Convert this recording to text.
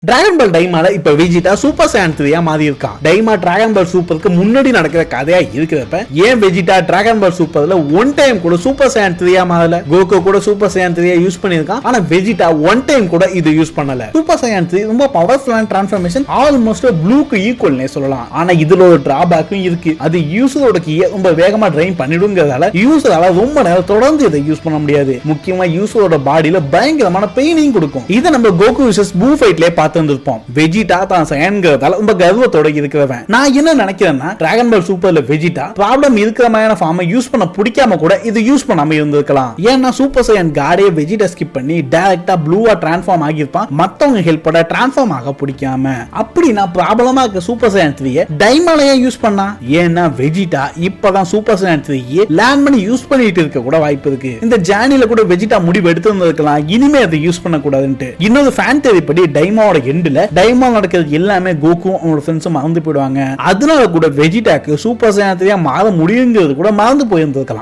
Dragon பால் டைமால இப்ப Vegeta super சையன் 3 மாறி இருக்கான். டைமா டிராகன் பால் சூப்பருக்கு முன்னாடி நடக்கிற கதையா இருக்கிறப்ப ஏன் வெஜிடா டிராகன் பால் சூப்பர்ல ஒன் டைம் கூட சூப்பர் சையன் 3 மாறல? கோகு கூட சூப்பர் சையன் 3 யூஸ் பண்ணிருக்கான். ஆனா வெஜிடா ஒன் டைம் கூட இது யூஸ் பண்ணல. சூப்பர் சையன் 3 ரொம்ப பவர்ஃபுல்லான டிரான்ஸ்ஃபர்மேஷன், ஆல்மோஸ்ட் ப்ளூக்கு ஈக்குவல்னே சொல்லலாம். ஆனா இதுல ஒரு டிராபேக்கும் இருக்கு. அது யூசரோட கீயை ரொம்ப வேகமா ட்ரைன் பண்ணிடுங்கிறதால யூசரால ரொம்ப நேரம் தொடர்ந்து இதை யூஸ் பண்ண முடியாது. முக்கியமா யூசரோட பாடியில பயங்கரமான பெயினிங் கொடுக்கும். இதை நம்ம கோகு விசஸ் ப்ளூ ஃபைட்லயே பார்த்திருப்போம். வெஜிடா தான் சையன்கிறதால ரொம்ப கர்வத்தோட இருக்கிறவன். நான் என்ன நினைக்கிறேன்னா டிராகன் பால் சூப்பர்ல வெஜிடா ப்ராப்ளம் இருக்கிற மாதிரியான ஃபார்மை யூஸ் பண்ண பிடிக்காம கூட இது யூஸ் பண்ணாம இருந்திருக்கலாம். ஏன்னா சூப்பர் சையன் காடே வெஜிடா ஸ்கிப் பண்ணி டைரக்டா ப்ளூவா டிரான்ஸ்ஃபார்ம் ஆகியிருப்பான். மத்தவங்க ஹெல்ப்போட டிரான்ஸ்ஃபார்ம் ஆக பிடிக்காம. அப்படின்னா ப்ராப்ளமா இருக்க சூப்பர் சையன் 3 டைமாலயா யூஸ் பண்ணா? ஏன்னா வெஜிடா இப்பதான் சூப்பர் சையன் 3 லேண்ட் பண்ணி யூஸ் பண்ணிட்டு இருக்க கூட வாய்ப்பு இருக்கு. இந்த ஜானில கூட வெஜிடா முடிவு எடுத்திருந்திருக்கலாம் இனிமே அதை யூஸ் பண்ண கூடாதுன்னு. இன்னொரு ஃபேன் தேரி படி டைமாவோட எண்டுல டைமா நடக்கிறது எல்லாமே கோகும் அவனோட ஃப்ரெண்ட்ஸும் மறந்து போயிடுவாங்க. அதனால கூட வெஜிடாக்கு சூப்பர் சையன் 3 மாற முடியுங்கிறது கூட மறந்து போயிருந்திருக்கலாம்.